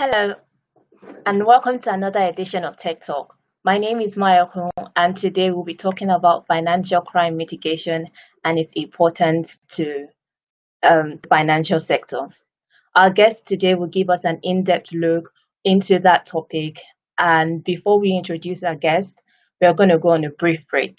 Hello, and welcome to another edition of Tech Talk. My name is Mayokun, and today we'll be talking about financial crime mitigation and its importance to the financial sector. Our guest today will give us an in-depth look into that topic. And before we introduce our guest, we are going to go on a brief break.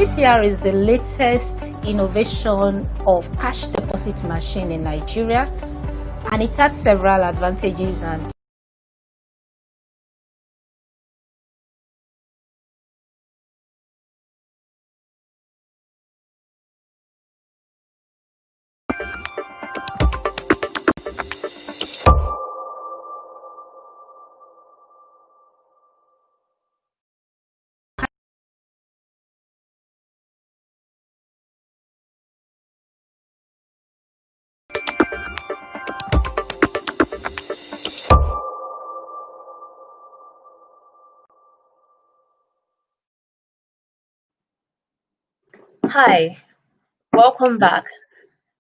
TCR is the latest innovation of cash deposit machine in Nigeria, and it has several advantages and Hi, welcome back.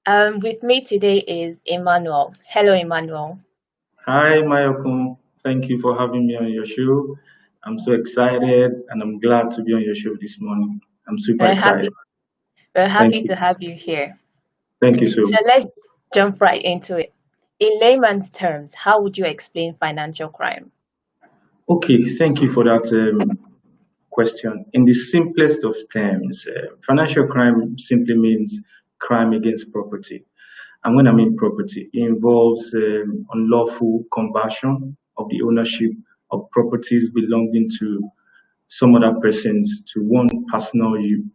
With me today is Emmanuel. Hello, Emmanuel. Hi, Mayokun. Thank you for having me on your show. I'm so excited and I'm glad to be on your show this morning. I'm super We're excited. happy. We're Thank happy you. to have you here. Thank you so So much. let's jump right into it. In layman's terms, how would you explain financial crime? Okay, thank you for that question. In the simplest of terms, financial crime simply means crime against property. And when I mean property, it involves unlawful conversion of the ownership of properties belonging to some other persons to one personal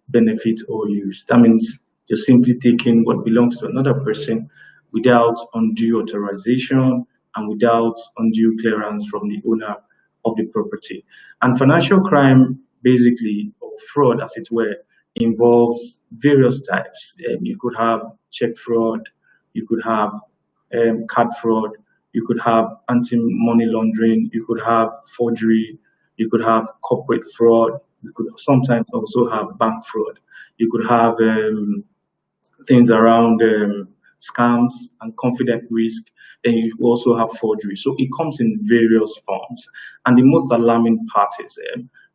benefit or use. That means you're simply taking what belongs to another person without undue authorization and without undue clearance from the owner of the property. And financial crime, basically, or fraud as it were, involves various types. You could have check fraud, you could have card fraud, you could have anti-money laundering, you could have forgery, you could have corporate fraud. You could sometimes also have bank fraud. You could have things around scams and confident risk. Then you also have forgery. So it comes in various forms. And the most alarming part is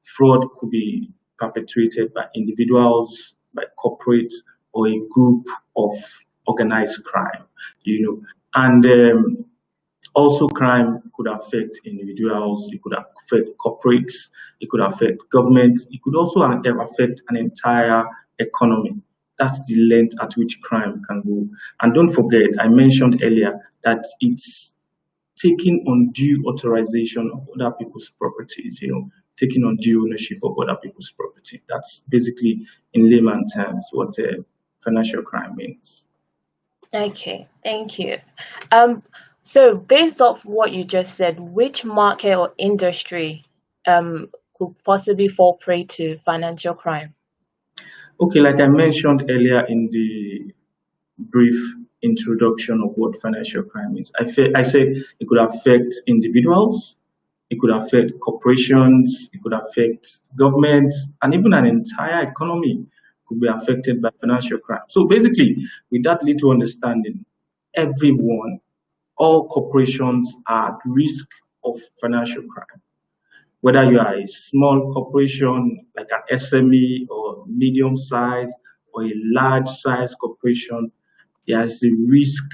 fraud could be perpetrated by individuals, by corporates, or a group of organized crime. You know, and also, crime could affect individuals, it could affect corporates, it could affect governments, it could also affect an entire economy. That's the length at which crime can go. And don't forget, I mentioned earlier that it's taking undue authorization of other people's properties, taking undue ownership of other people's property. That's basically, in layman terms, what financial crime means. Okay, thank you. So based off what you just said, which market or industry could possibly fall prey to financial crime? Okay, like I mentioned earlier in the brief introduction of what financial crime is, I said it could affect individuals, it could affect corporations, it could affect governments, and even an entire economy could be affected by financial crime. So basically, with that little understanding, everyone, all corporations are at risk of financial crime. Whether you are a small corporation like an SME or medium size or a large size corporation, there's a risk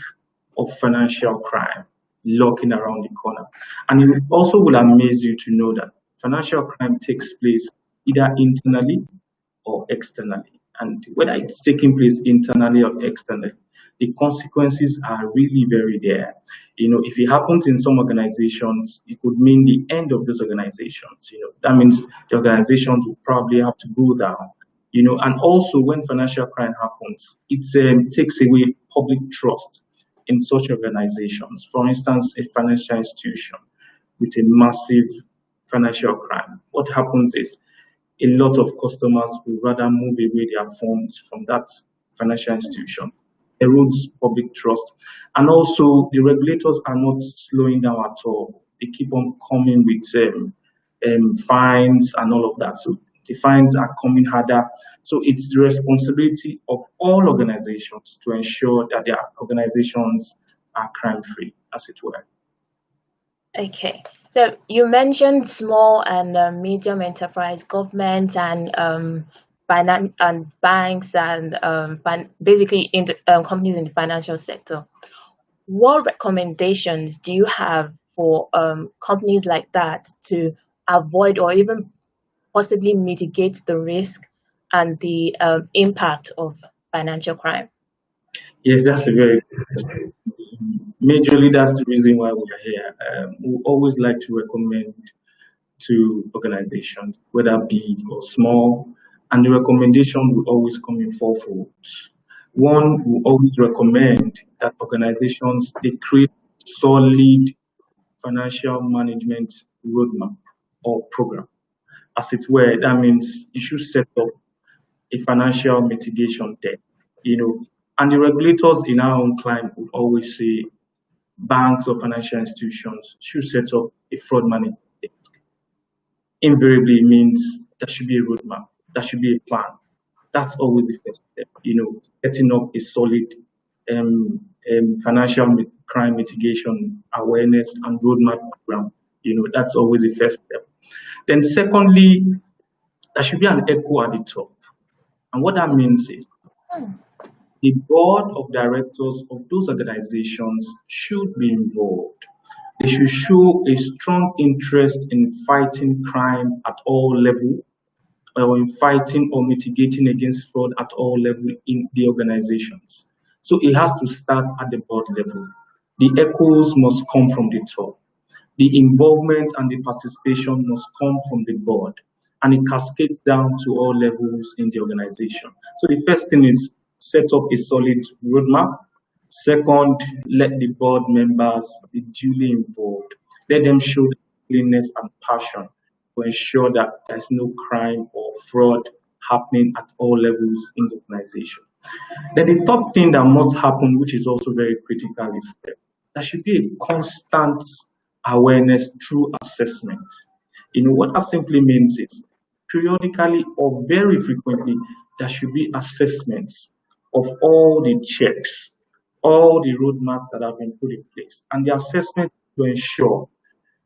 of financial crime lurking around the corner. And it also will amaze you to know that financial crime takes place either internally or externally. And whether it's taking place internally or externally, the consequences are really very there. If it happens in some organizations, it could mean the end of those organizations. That means the organizations will probably have to go down. And also when financial crime happens, it takes away public trust in such organizations. For instance, a financial institution with a massive financial crime. What happens is a lot of customers will rather move away their funds from that financial institution, erodes public trust. And also, the regulators are not slowing down at all. They keep on coming with fines and all of that. So the fines are coming harder. So it's the responsibility of all organizations to ensure that their organizations are crime-free, as it were. Okay, so you mentioned small and medium enterprise, governments and and banks and basically companies in the financial sector. What recommendations do you have for companies like that to avoid or even possibly mitigate the risk and the impact of financial crime? Yes, that's a very good question. Majorly, that's the reason why we are here. We always like to recommend to organizations, whether big or small, and the recommendation will always come in four folds. One will always recommend that organizations they create solid financial management roadmap or program. As it were, that means you should set up a financial mitigation debt, and the regulators in our own client would always say banks or financial institutions should set up a fraud management debt. Invariably means there should be a roadmap, there should be a plan. That's always the first step, setting up a solid financial crime mitigation awareness and roadmap program. That's always the first step. Then secondly, there should be an echo at the top. And what that means is the board of directors of those organizations should be involved. They should show a strong interest in fighting crime at all levels, or in fighting or mitigating against fraud at all levels in the organizations. So it has to start at the board level. The echoes must come from the top. The involvement and the participation must come from the board, and it cascades down to all levels in the organization. So the first thing is set up a solid roadmap. Second, let the board members be duly involved. Let them show willingness and passion to ensure that there's no crime or fraud happening at all levels in the organization. Then the third thing that must happen, which is also very critical, is that there should be a constant awareness through assessment. What that simply means is periodically or very frequently, there should be assessments of all the checks, all the roadmaps that have been put in place, and the assessment to ensure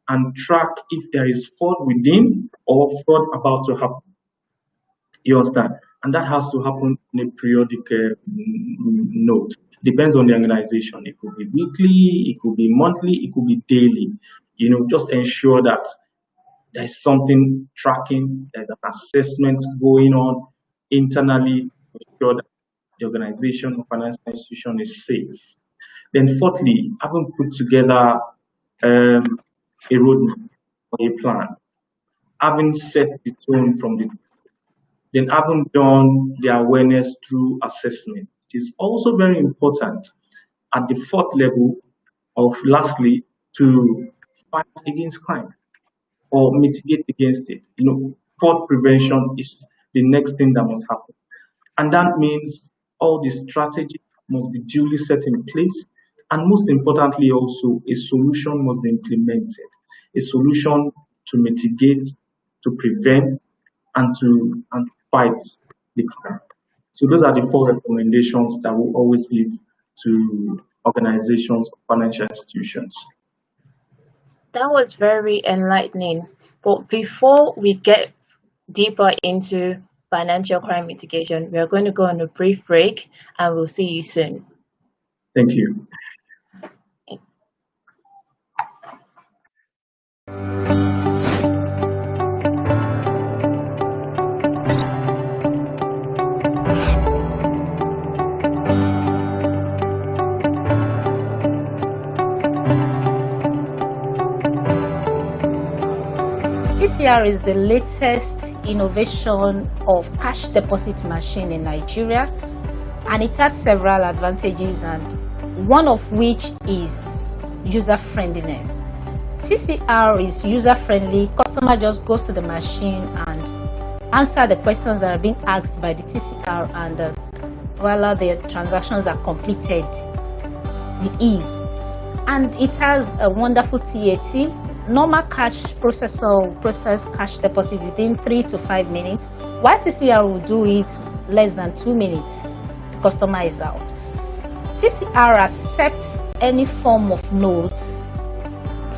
and track if there is fraud within or fraud about to happen. You understand? And that has to happen in a periodic note. Depends on the organization. It could be weekly, it could be monthly, it could be daily. Just ensure that there's something tracking, there's an assessment going on internally to ensure that the organization or financial institution is safe. Then fourthly, having put together a roadmap or a plan, having set the tone from the then having done the awareness through assessment. It is also very important at the fourth level of lastly to fight against crime or mitigate against it. Fraud prevention is the next thing that must happen. And that means all the strategy must be duly set in place. And most importantly also, a solution must be implemented. A solution to mitigate, to prevent, and to fight the crime. So those are the four recommendations that we always give to organizations or financial institutions. That was very enlightening. But before we get deeper into financial crime mitigation, we are going to go on a brief break and we'll see you soon. Thank you. TCR is the latest innovation of cash deposit machine in Nigeria, and it has several advantages, and one of which is user friendliness. TCR is user-friendly. Customer just goes to the machine and answer the questions that are being asked by the TCR, and voila, the transactions are completed with ease. And it has a wonderful TAT. Normal cash processor will process cash deposit within 3 to 5 minutes, while TCR will do it less than 2 minutes. The customer is out. TCR accepts any form of notes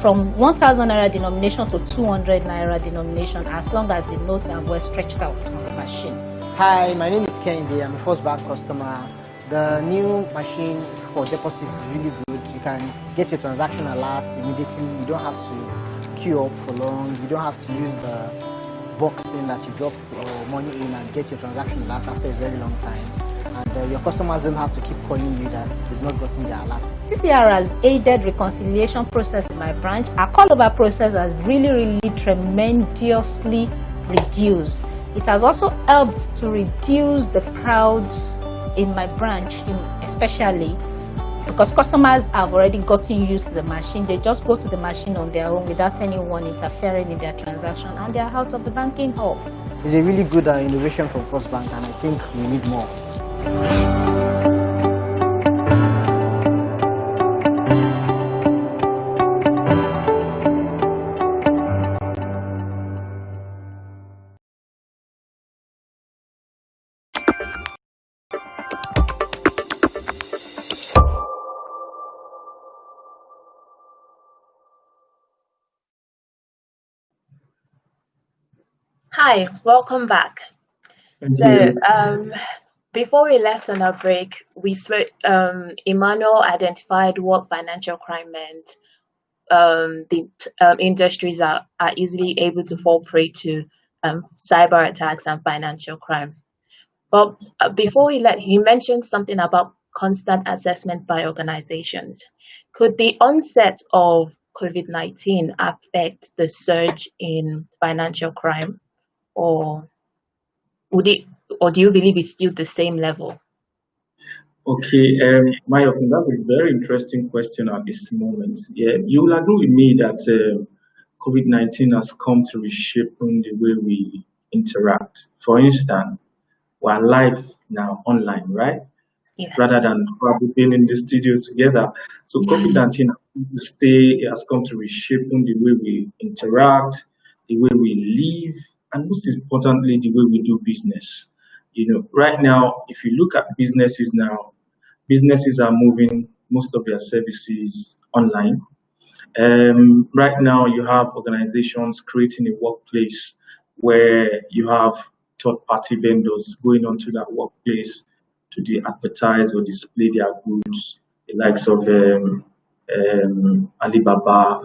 from 1,000 naira denomination to 200 naira denomination, as long as the notes are well stretched out on the machine. Hi, my name is Kendi. I'm a First Bank customer. The new machine for deposits is really good. You can get your transaction alerts immediately. You don't have to queue up for long. You don't have to use the box thing that you drop your money in and get your transaction alert after a very long time. And your customers don't have to keep calling you that they've not gotten their alert. TCR has aided reconciliation process in my branch. Our call-over process has really tremendously reduced. It has also helped to reduce the crowd in my branch, especially because customers have already gotten used to the machine. They just go to the machine on their own without anyone interfering in their transaction, and they are out of the banking hall. It's a really good innovation from First Bank, and I think we need more. Hi, welcome back. Before we left on our break, we spoke. Emmanuel identified what financial crime meant. The industries are easily able to fall prey to cyber attacks and financial crime. But before he mentioned something about constant assessment by organizations. Could the onset of COVID-19 affect the surge in financial crime, or do you believe it's still the same level? Okay, my opinion, that's a very interesting question at this moment. Yeah, you will agree with me that COVID-19 has come to reshape the way we interact. For instance, we're live now online, right? Yes. Rather than probably being in the studio together. So COVID-19 has come to reshape the way we interact, the way we live, and most importantly, the way we do business. Right now, if you look at businesses now, businesses are moving most of their services online. Right now, you have organizations creating a workplace where you have third-party vendors going onto that workplace to advertise or display their goods, the likes of Alibaba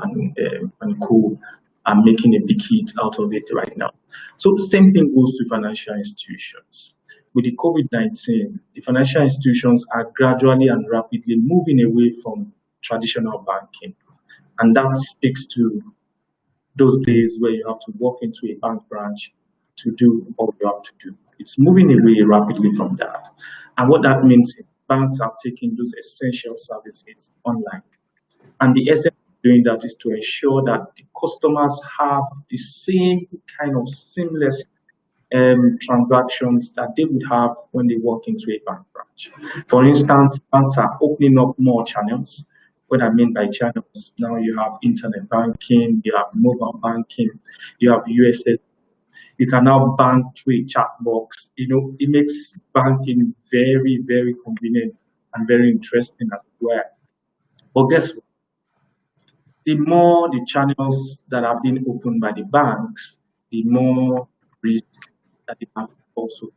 and Co. are making a big hit out of it right now. So the same thing goes to financial institutions. With the COVID-19, the financial institutions are gradually and rapidly moving away from traditional banking. And that speaks to those days where you have to walk into a bank branch to do all you have to do. It's moving away rapidly from that. And what that means is banks are taking those essential services online. And the essence of doing that is to ensure that the customers have the same kind of seamless transactions that they would have when they walk into a bank branch. For instance, banks are opening up more channels. What I mean by channels, now you have internet banking, you have mobile banking, you have USSD. You can now bank through a chat box. It makes banking very convenient and very interesting as well. But guess what? The more the channels that are being opened by the banks, the more risk that they have also.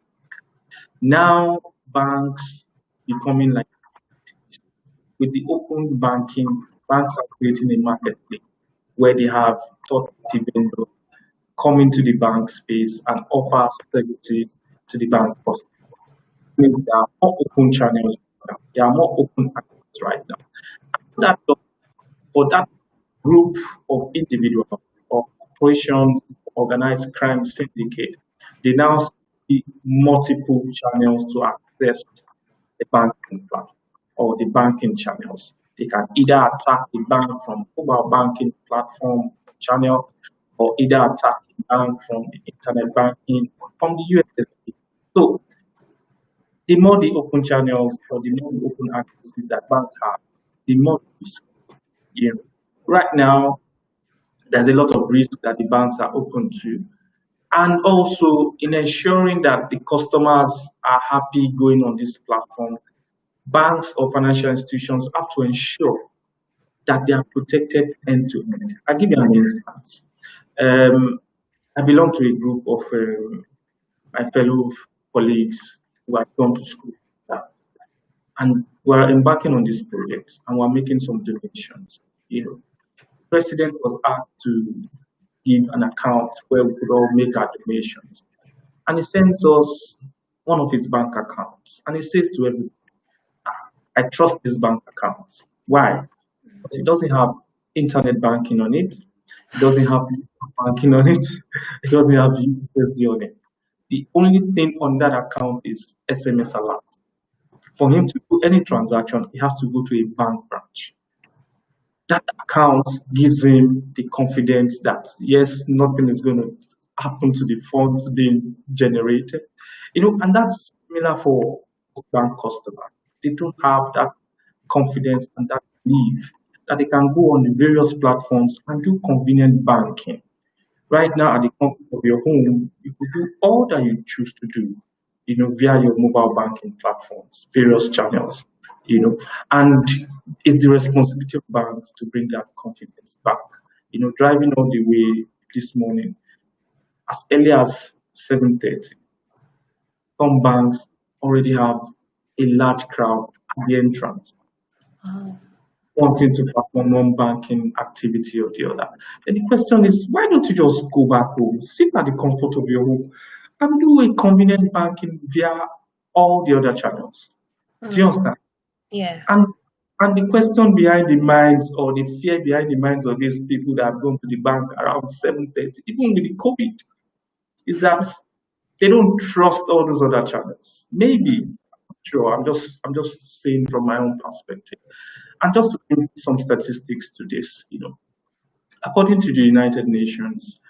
Now banks becoming like this. With the open banking, banks are creating a marketplace where they have third-party vendors come into the bank space and offer services to the bank customers. Means there are more open channels right now. There are more open access right now. For that group of individuals or corporations, organized crime syndicate, they now see multiple channels to access the banking platform or the banking channels. They can either attack the bank from mobile banking platform channel, or either attack the bank from the internet banking from the USSD. So the more the open channels or the more the open accesses that banks have, the more risk. You know, right now there's a lot of risk that the banks are open to, and also in ensuring that the customers are happy going on this platform, banks or financial institutions have to ensure that they are protected end to end. I'll give you an instance. Um, I belong to a group of my fellow colleagues who have gone to school, and we're embarking on this project, and we're making some donations. You know, president was asked to give an account where we could all make our donations, and he sends us one of his bank accounts, and he says to everyone, "I trust this bank account." Why? Because it doesn't have internet banking on it. It doesn't have banking on it. It doesn't have USSD on it. The only thing on that account is SMS alert. For him to do any transaction, he has to go to a bank branch. That account gives him the confidence that yes, nothing is going to happen to the funds being generated. You know, and that's similar for bank customers. They don't have that confidence and that belief that they can go on the various platforms and do convenient banking. Right now, at the comfort of your home, you could do all that you choose to do, you know, via your mobile banking platforms, various channels, you know, and it's the responsibility of banks to bring that confidence back. You know, driving all the way this morning, as early as 7:30, some banks already have a large crowd at the entrance Wow. wanting to perform one banking activity or the other. And the question is, why don't you just go back home, sit at the comfort of your home, and do a convenient banking via all the other channels? Do you understand? Yeah. And and the question behind the minds or the fear behind the minds of these people that have gone to the bank around 7:30, even with the COVID, is that they don't trust all those other channels. Maybe, sure, I'm just saying from my own perspective. And just to bring some statistics to this, you know, according to the United Nations,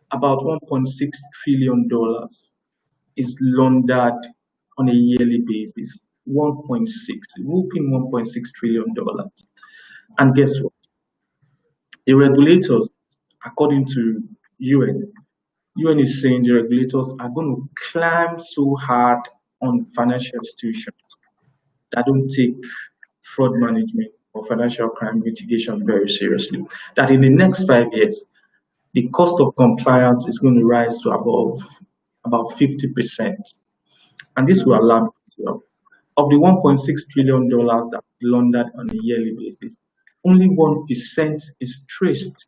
about $1.6 trillion is laundered on a yearly basis. 1.6, whooping $1.6 trillion. And guess what? The regulators, according to UN, UN is saying the regulators are going to climb so hard on financial institutions that don't take fraud management or financial crime mitigation very seriously. That in the next 5 years, the cost of compliance is going to rise to above about 50%. And this will alarm as well. Of the $1.6 trillion that is laundered on a yearly basis, only 1% is traced.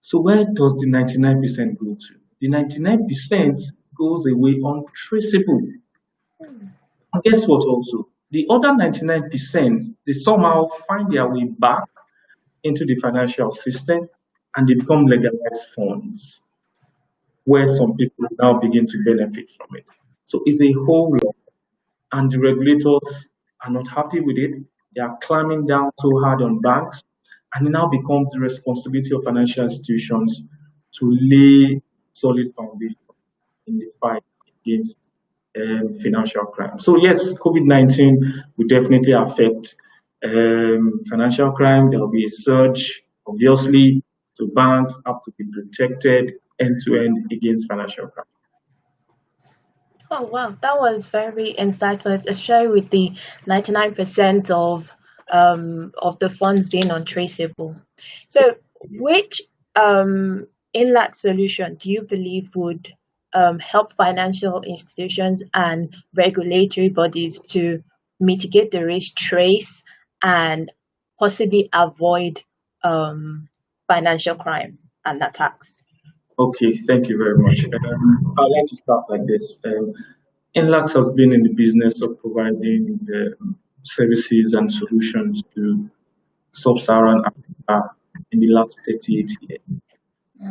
So where does the 99% go to? The 99% goes away untraceable. And guess what also? The other 99%, they somehow find their way back into the financial system and they become legalized funds where some people now begin to benefit from it. So it's a whole lot. And the regulators are not happy with it. They are climbing down so hard on banks. And it now becomes the responsibility of financial institutions to lay solid foundation in the fight against financial crime. So yes, COVID-19 will definitely affect financial crime. There will be a surge, obviously, so banks have to be protected end to end against financial crime. Oh wow, that was very insightful, especially with the 99% of the funds being untraceable. So, which inlet solution do you believe would help financial institutions and regulatory bodies to mitigate the risk, trace, and possibly avoid financial crime and attacks? Okay, thank you very much. I'd like to start like this. Inlaks has been in the business of providing services and solutions to sub-Saharan Africa in the last 38 years.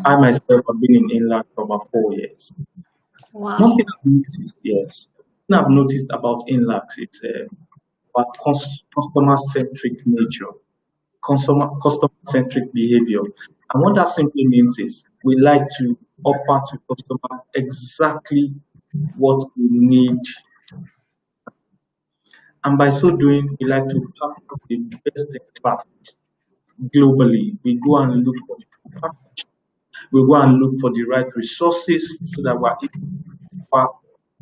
I myself have been in Inlaks for about 4 years. One Wow. thing I've noticed, yes, one thing I've noticed about Inlaks is our customer-centric nature, customer-centric behavior. And what that simply means is we like to offer to customers exactly what they need. And by so doing, we like to partner with the best in class globally. We go and look for the we go and look for the right resources so that we're able to offer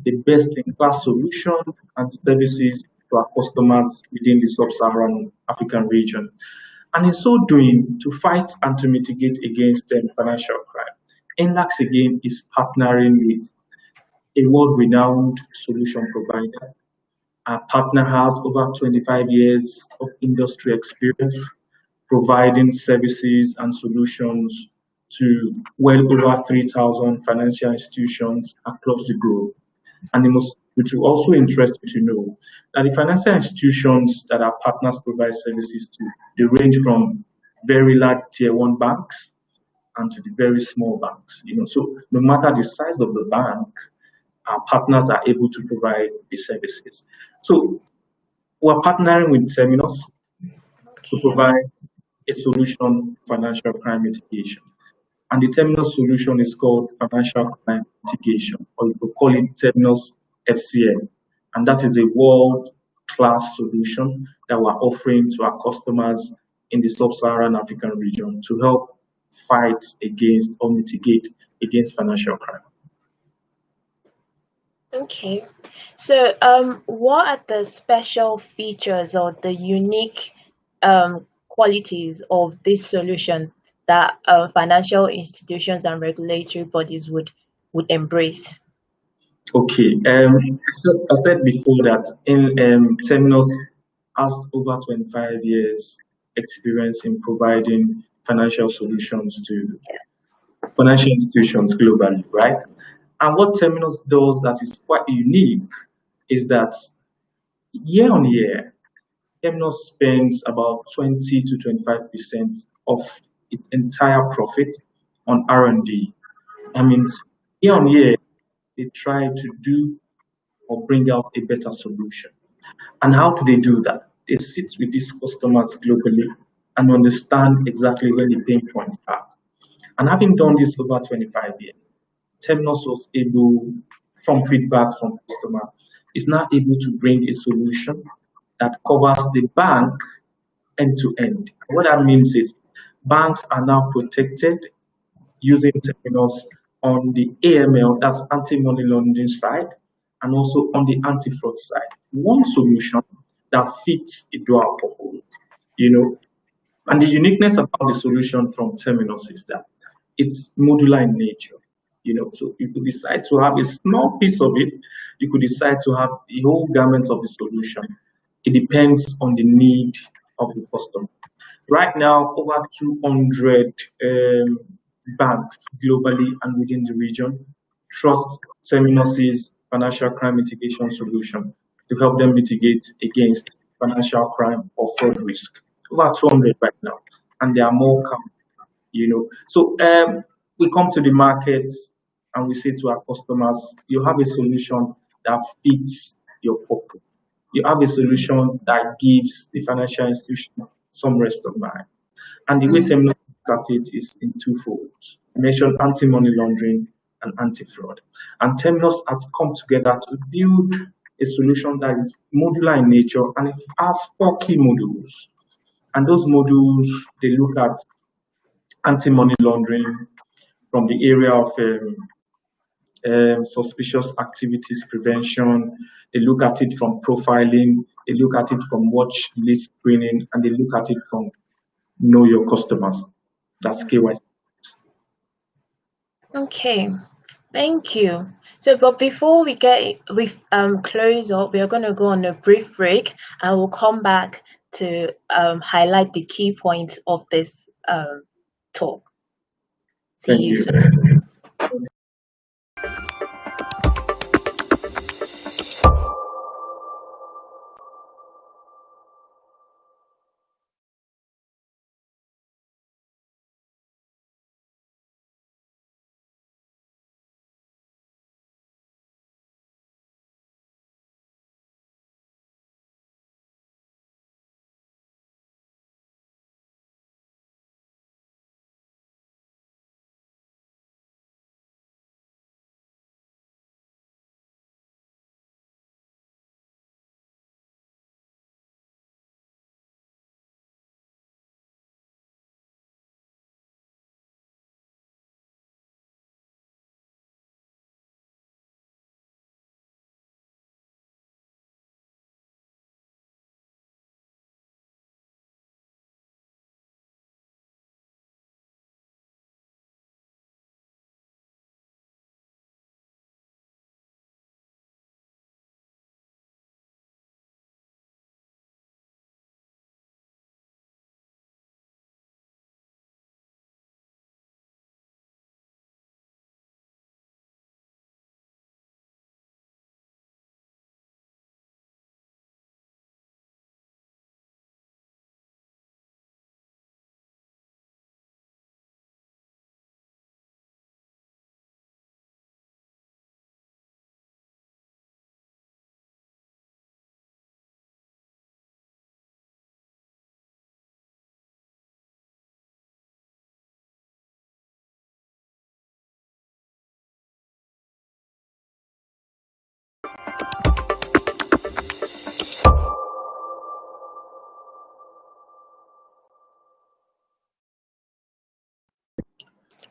the best in class solution and services to our customers within the sub-Saharan African region. And in so doing, to fight and to mitigate against financial crime, Inlaks again is partnering with a world-renowned solution provider. Our partner has over 25 years of industry experience providing services and solutions to well over 3,000 financial institutions across the globe. And it will also interest you to know that the financial institutions that our partners provide services to, they range from very large tier one banks and to the very small banks. So no matter the size of the bank, our partners are able to provide the services. So we're partnering with Terminus to Okay. provide a solution for financial crime mitigation. And the Terminus solution is called financial crime mitigation, or you could call it Terminus FCM. And that is a world-class solution that we're offering to our customers in the sub-Saharan African region to help fight against or mitigate against financial crime. Okay. So, what are the special features or the unique qualities of this solution that financial institutions and regulatory bodies would embrace? Okay. So I said before that in Terminus has over 25 years experience in providing financial solutions to financial institutions globally, right? And what Terminus does that is quite unique is that year on year, Terminus spends about 20 to 25% of its entire profit on R&D. I mean, year on year, they try to do or bring out a better solution. And how do they do that? They sit with these customers globally and understand exactly where the pain points are. And having done this over 25 years, Terminus was able, from feedback from customer, is now able to bring a solution that covers the bank end to end. What that means is banks are now protected using Terminus on the AML, that's anti-money laundering side, and also on the anti-fraud side. One solution that fits a dual purpose, you know. And the uniqueness about the solution from Terminus is that it's modular in nature. So you could decide to have a small piece of it, you could decide to have the whole garment of the solution. It depends on the need of the customer. Right now, over 200 banks globally and within the region trust Terminus's financial crime mitigation solution to help them mitigate against financial crime or fraud risk. Over 200 right now, and there are more coming. So we come to the markets and we say to our customers, you have a solution that fits your purpose. You have a solution that gives the financial institution some rest of mind. And the way Terminus looks at it is in twofold. I mentioned anti-money laundering and anti-fraud. And Terminus has come together to build a solution that is modular in nature, and it has 4 key modules. And those modules, they look at anti-money laundering from the area of suspicious activities prevention. They look at it from profiling. They look at it from watch list screening, and they look at it from know your customers. That's KYC. Okay, thank you. So, but before we close up, we are going to go on a brief break, and we'll come back to highlight the key points of this talk. See Thank you you. soon.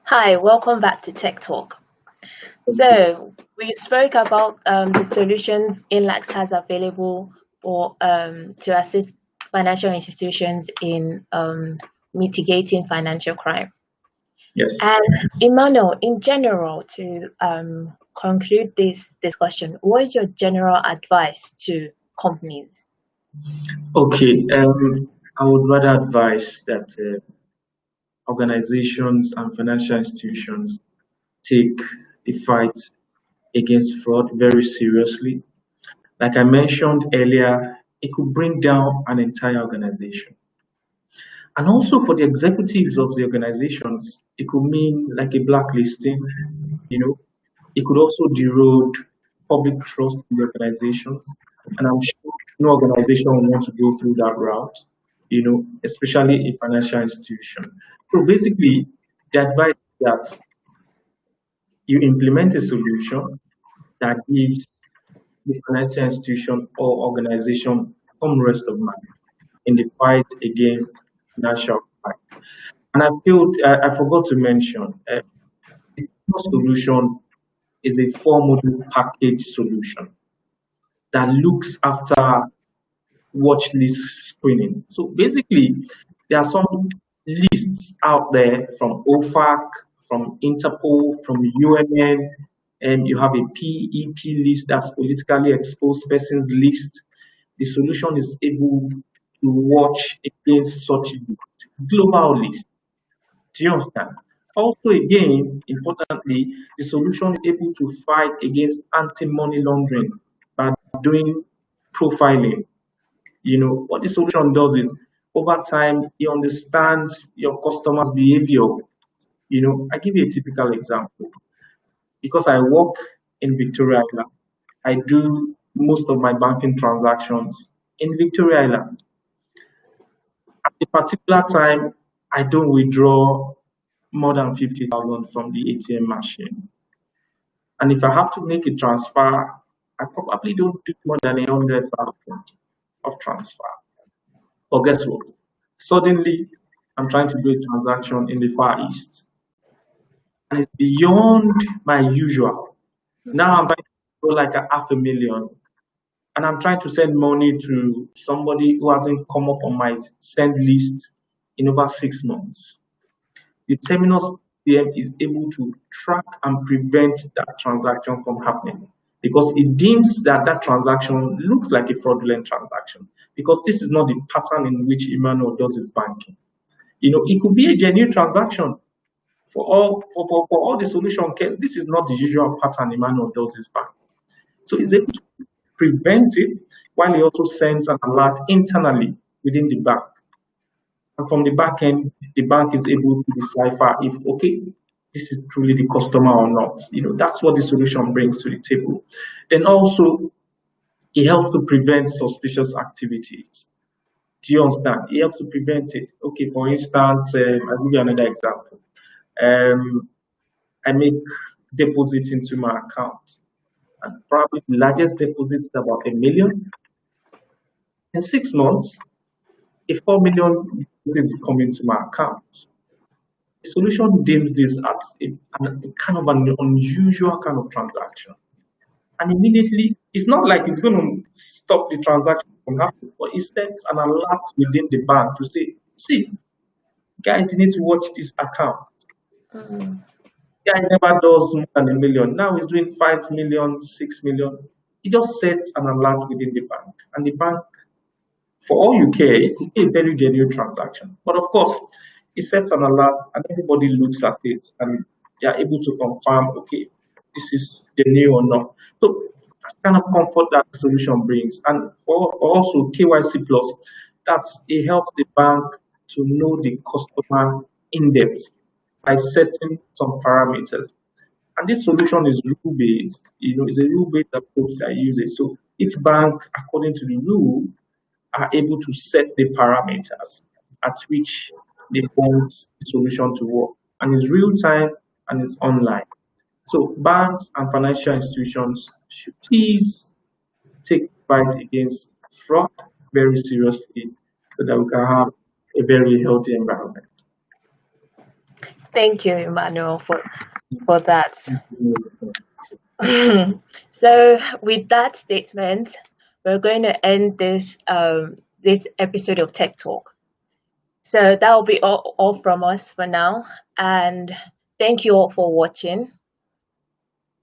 Hi, welcome back to Tech Talk. So we spoke about the solutions Inlaks has available for to assist financial institutions in mitigating financial crime. Yes. And Emmanuel, in general, to conclude this discussion, what is your general advice to companies? Okay. I would rather advise that organizations and financial institutions take the fight against fraud very seriously. Like I mentioned earlier, it could bring down an entire organization. And also for the executives of the organizations, it could mean like a blacklisting, you know, it could also erode public trust in the organizations. And I'm sure no organization will want to go through that route, especially a financial institution. So basically, the advice is that you implement a solution that gives the financial institution or organization some rest of mind in the fight against financial crime. And I forgot to mention, the solution is a four-module package solution that looks after watch list screening. So basically, there are some lists out there from OFAC, from Interpol, from UNN, and you have a PEP list, that's politically exposed persons list. The solution is able to watch against such list, global list. Do you understand? Also, again, importantly, the solution is able to fight against anti-money laundering by doing profiling. What the solution does is over time, it understands your customer's behavior. I give you a typical example. Because I work in Victoria Island, I do most of my banking transactions in Victoria Island. At a particular time, I don't withdraw more than 50,000 from the ATM machine. And if I have to make a transfer, I probably don't do more than 100,000 of transfer. But guess what? Suddenly, I'm trying to do a transaction in the Far East, and it's beyond my usual. Now I'm buying for like a half a million, and I'm trying to send money to somebody who hasn't come up on my send list in over 6 months. The terminus PM is able to track and prevent that transaction from happening because it deems that that transaction looks like a fraudulent transaction because this is not the pattern in which Emmanuel does his banking. It could be a genuine transaction for all the solution case. This is not the usual pattern Emmanuel does his banking. So he's able to prevent it while he also sends an alert internally within the bank. And from the back end, the bank is able to decipher if, okay, this is truly the customer or not. That's what the solution brings to the table. Then also, it helps to prevent suspicious activities. Do you understand? It helps to prevent it. Okay, for instance, I'll give you another example. I make deposits into my account, and probably the largest deposit is about 1 million. In 6 months, if 4 million is coming to my account, the solution deems this as a kind of an unusual kind of transaction. And immediately, it's not like it's going to stop the transaction from happening, but it sends an alert within the bank to say, see, guys, you need to watch this account. Mm. Guy never does more than 1 million. Now he's doing 5 million, 6 million. He just sets an alert within the bank. And the bank, for all you care, it could be a very genuine transaction. But of course, it sets an alert and everybody looks at it and they are able to confirm, okay, this is genuine or not. So that's kind of comfort that the solution brings. And for also KYC plus, it helps the bank to know the customer in depth by setting some parameters. And this solution is rule-based. It's a rule-based approach that uses. So each bank, according to the rule, are able to set the parameters at which they want the solution to work. And it's real time and it's online. So banks and financial institutions should please take the fight against fraud very seriously so that we can have a very healthy environment. Thank you, Emmanuel, for that. So, with that statement, we're going to end this episode of Tech Talk. So that will be all from us for now, and thank you all for watching.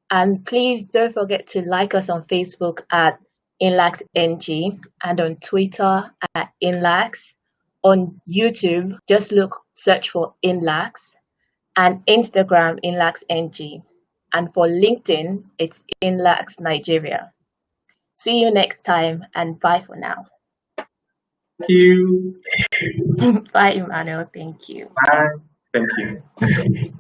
And please don't forget to like us on Facebook at Inlaks NG and on Twitter at Inlaks. On YouTube, just search for Inlaks, and Instagram Inlaks NG. And for LinkedIn, it's Inlaks Nigeria. See you next time, and bye for now. Thank you. Bye, Emmanuel. Thank you. Bye. Thank you.